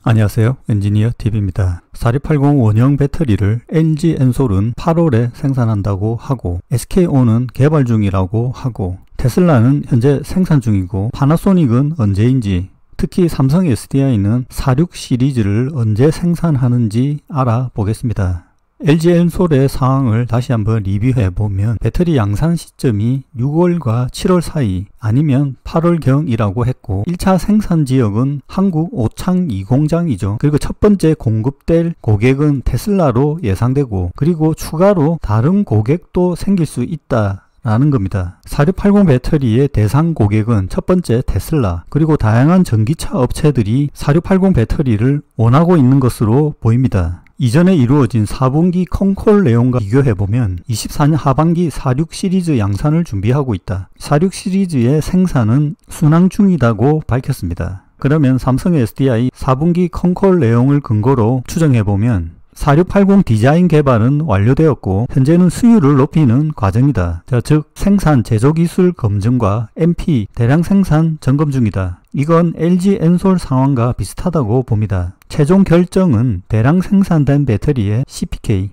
안녕하세요. 엔지니어 TV입니다. 4680 원형 배터리를 LG 엔솔은 8월에 생산한다고 하고, SK온은 개발 중이라고 하고, 테슬라는 현재 생산 중이고, 파나소닉은 언제인지, 특히 삼성 SDI는 46 시리즈를 언제 생산하는지 알아보겠습니다. LG 엔솔의 상황을 다시 한번 리뷰해보면, 배터리 양산 시점이 6월과 7월 사이 아니면 8월경이라고 했고, 1차 생산 지역은 한국 오창 2공장이죠. 그리고 첫 번째 공급될 고객은 테슬라로 예상되고, 그리고 추가로 다른 고객도 생길 수 있다 라는 겁니다. 4680 배터리의 대상 고객은 첫 번째 테슬라, 그리고 다양한 전기차 업체들이 4680 배터리를 원하고 있는 것으로 보입니다. 이전에 이루어진 4분기 컨콜 내용과 비교해보면 24년 하반기 46 시리즈 양산을 준비하고 있다. 46 시리즈의 생산은 순항 중이라고 밝혔습니다. 그러면 삼성 SDI 4분기 컨콜 내용을 근거로 추정해보면 4680 디자인 개발은 완료되었고 현재는 수율을 높이는 과정이다. 즉 생산 제조기술 검증과 MP 대량 생산 점검 중이다. 이건 LG 엔솔 상황과 비슷하다고 봅니다. 최종 결정은 대량 생산된 배터리의 CPK,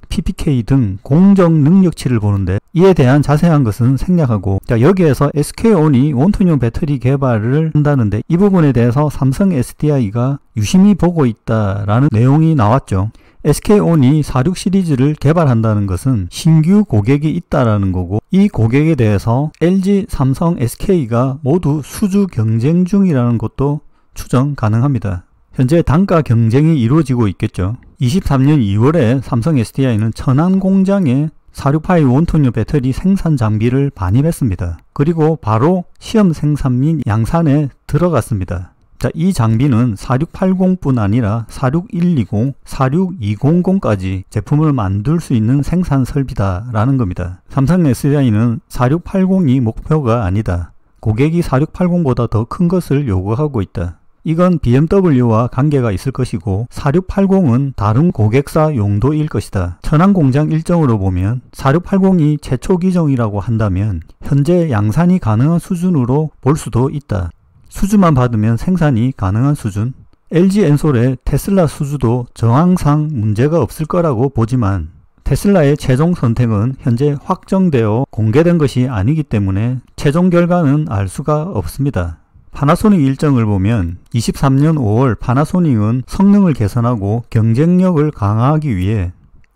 PPK 등 공정 능력치를 보는데, 이에 대한 자세한 것은 생략하고, 여기에서 SK온이 원톤형 배터리 개발을 한다는데, 이 부분에 대해서 삼성 SDI가 유심히 보고 있다라는 내용이 나왔죠. SK온이 46 시리즈를 개발한다는 것은 신규 고객이 있다라는 거고, 이 고객에 대해서 LG, 삼성, SK가 모두 수주 경쟁 중이라는 것도 추정 가능합니다. 현재 단가 경쟁이 이루어지고 있겠죠. 23년 2월에 삼성 SDI는 천안 공장에 4680 원톤형 배터리 생산 장비를 반입했습니다. 그리고 바로 시험 생산 및 양산에 들어갔습니다. 이 장비는 4680뿐 아니라 46120, 46200까지 제품을 만들 수 있는 생산 설비다라는 겁니다. 삼성 SDI는 4680이 목표가 아니다. 고객이 4680보다 더 큰 것을 요구하고 있다. 이건 BMW와 관계가 있을 것이고 4680은 다른 고객사 용도일 것이다. 천안 공장 일정으로 보면 4680이 최초 기종이라고 한다면 현재 양산이 가능한 수준으로 볼 수도 있다. 수주만 받으면 생산이 가능한 수준? LG 엔솔의 테슬라 수주도 정황상 문제가 없을 거라고 보지만, 테슬라의 최종 선택은 현재 확정되어 공개된 것이 아니기 때문에 최종 결과는 알 수가 없습니다. 파나소닉 일정을 보면 23년 5월 파나소닉은 성능을 개선하고 경쟁력을 강화하기 위해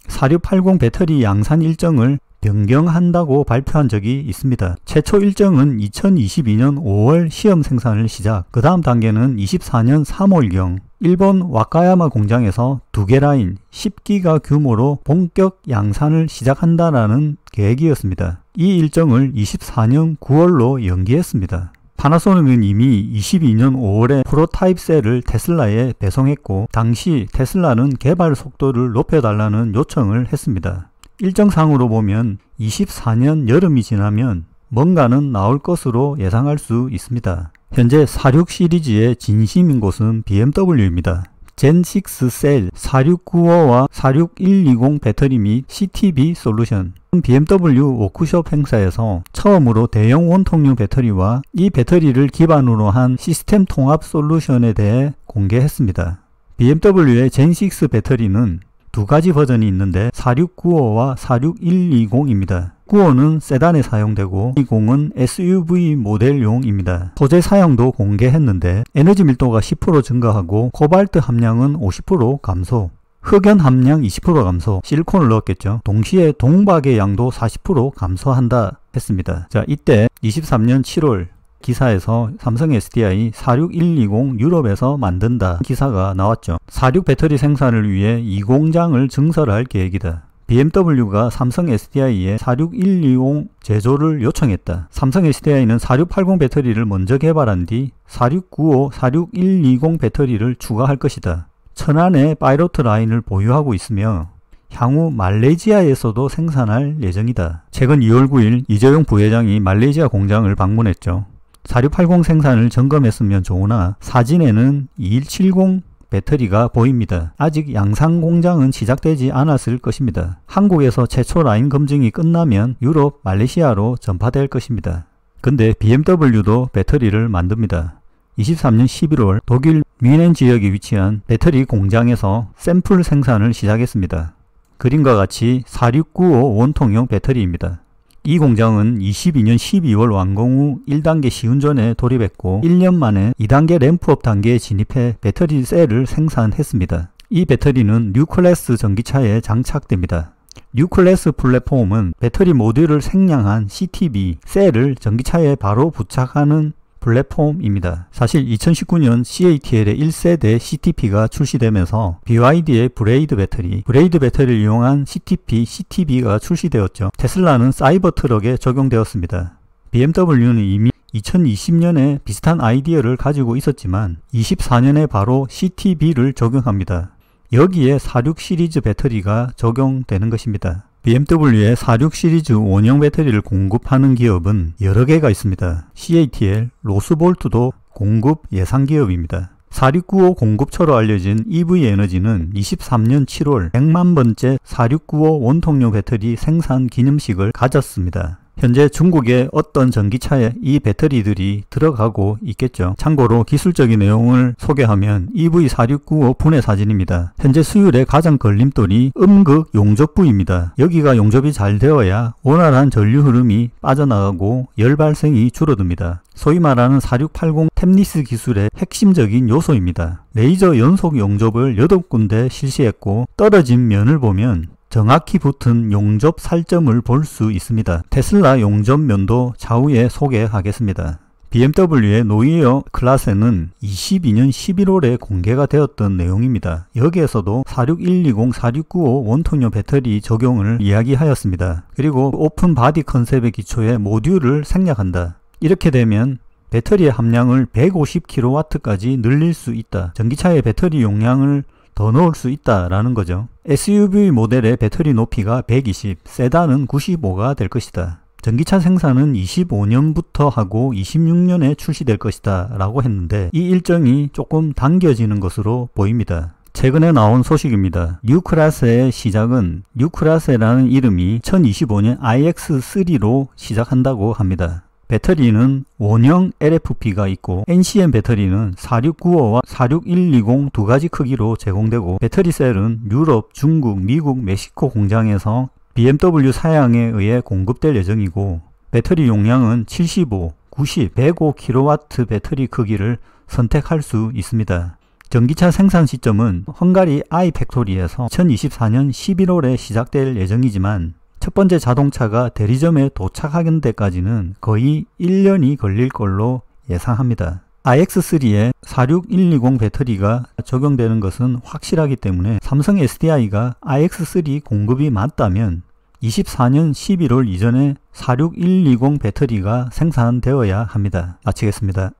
4680 배터리 양산 일정을 변경한다고 발표한 적이 있습니다. 최초 일정은 2022년 5월 시험 생산을 시작, 그 다음 단계는 24년 3월경 일본 와카야마 공장에서 2개 라인 10기가 규모로 본격 양산을 시작한다라는 계획이었습니다. 이 일정을 24년 9월로 연기했습니다. 파나소닉은 이미 22년 5월에 프로타입 셀을 테슬라에 배송했고, 당시 테슬라는 개발 속도를 높여달라는 요청을 했습니다. 일정상으로 보면 24년 여름이 지나면 뭔가는 나올 것으로 예상할 수 있습니다. 현재 46 시리즈의 진심인 곳은 BMW입니다. 젠6 셀 4695와 46120 배터리 및 CTB 솔루션, BMW 워크숍 행사에서 처음으로 대형 원통형 배터리와 이 배터리를 기반으로 한 시스템 통합 솔루션에 대해 공개했습니다. BMW의 젠6 배터리는 두 가지 버전이 있는데 4695와 46120입니다. 95는 세단에 사용되고 20은 SUV 모델용입니다. 소재 사용도 공개했는데 에너지 밀도가 10% 증가하고 코발트 함량은 50% 감소, 흑연 함량 20% 감소, 실리콘을 넣었겠죠. 동시에 동박의 양도 40% 감소한다 했습니다. 이때 23년 7월 기사에서 삼성 SDI 46120 유럽에서 만든다 기사가 나왔죠. 46 배터리 생산을 위해 2공장을 증설할 계획이다. BMW가 삼성 SDI에 46120 제조를 요청했다. 삼성 SDI는 4680 배터리를 먼저 개발한 뒤 4695, 46120 배터리를 추가할 것이다. 천안에 파이로트 라인을 보유하고 있으며 향후 말레이시아에서도 생산할 예정이다. 최근 2월 9일 이재용 부회장이 말레이시아 공장을 방문했죠. 4680 생산을 점검했으면 좋으나 사진에는 2170 배터리가 보입니다. 아직 양산 공장은 시작되지 않았을 것입니다. 한국에서 최초 라인 검증이 끝나면 유럽, 말레이시아로 전파될 것입니다. 근데 BMW도 배터리를 만듭니다. 23년 11월 독일 뮌헨 지역에 위치한 배터리 공장에서 샘플 생산을 시작했습니다. 그림과 같이 4695 원통형 배터리입니다. 이 공장은 22년 12월 완공 후 1단계 시운전에 돌입했고 1년 만에 2단계 램프업 단계에 진입해 배터리 셀을 생산했습니다. 이 배터리는 뉴클래스 전기차에 장착됩니다. 뉴클래스 플랫폼은 배터리 모듈을 생량한 CTB 셀을 전기차에 바로 부착하는 플랫폼입니다. 사실 2019년 CATL의 1세대 CTP가 출시되면서 BYD의 브레이드 배터리를 이용한 CTB가 출시되었죠. 테슬라는 사이버 트럭에 적용되었습니다. BMW는 이미 2020년에 비슷한 아이디어를 가지고 있었지만 24년에 바로 CTB를 적용합니다. 여기에 46 시리즈 배터리가 적용되는 것입니다. BMW의 46 시리즈 원형 배터리를 공급하는 기업은 여러 개가 있습니다. CATL, 로스볼트도 공급 예상 기업입니다. 4695 공급처로 알려진 EV에너지는 23년 7월 100만 번째 4695 원통형 배터리 생산 기념식을 가졌습니다. 현재 중국의 어떤 전기차에 이 배터리들이 들어가고 있겠죠. 참고로 기술적인 내용을 소개하면 EV4695 분해 사진입니다. 현재 수율의 가장 걸림돌이 음극 용접부입니다. 여기가 용접이 잘 되어야 원활한 전류 흐름이 빠져나가고 열 발생이 줄어듭니다. 소위 말하는 4680 템리스 기술의 핵심적인 요소입니다. 레이저 연속 용접을 8군데 실시했고 떨어진 면을 보면 정확히 붙은 용접 살점을 볼 수 있습니다. 테슬라 용접면도 차후에 소개하겠습니다. BMW의 노이어 클래스는 22년 11월에 공개가 되었던 내용입니다. 여기에서도 46120, 4695 원통형 배터리 적용을 이야기하였습니다. 그리고 오픈 바디 컨셉의 기초에 모듈을 생략한다. 이렇게 되면 배터리의 함량을 150kW까지 늘릴 수 있다. 전기차의 배터리 용량을 더 넣을 수 있다라는 거죠. SUV 모델의 배터리 높이가 120, 세단은 95가 될 것이다. 전기차 생산은 25년부터 하고 26년에 출시될 것이다 라고 했는데 이 일정이 조금 당겨지는 것으로 보입니다. 최근에 나온 소식입니다. 뉴클래스의 시작은 뉴클래스라는 이름이 2025년 iX3로 시작한다고 합니다. 배터리는 원형 LFP가 있고 NCM 배터리는 4695와 46120 두 가지 크기로 제공되고 배터리 셀은 유럽, 중국, 미국, 멕시코 공장에서 BMW 사양에 의해 공급될 예정이고 배터리 용량은 75, 90, 105kW 배터리 크기를 선택할 수 있습니다. 전기차 생산 시점은 헝가리 아이팩토리에서 2024년 11월에 시작될 예정이지만 첫 번째 자동차가 대리점에 도착하는 데까지는 거의 1년이 걸릴 걸로 예상합니다. iX3에 46120 배터리가 적용되는 것은 확실하기 때문에 삼성 SDI가 iX3 공급이 맞다면 24년 11월 이전에 46120 배터리가 생산되어야 합니다. 마치겠습니다.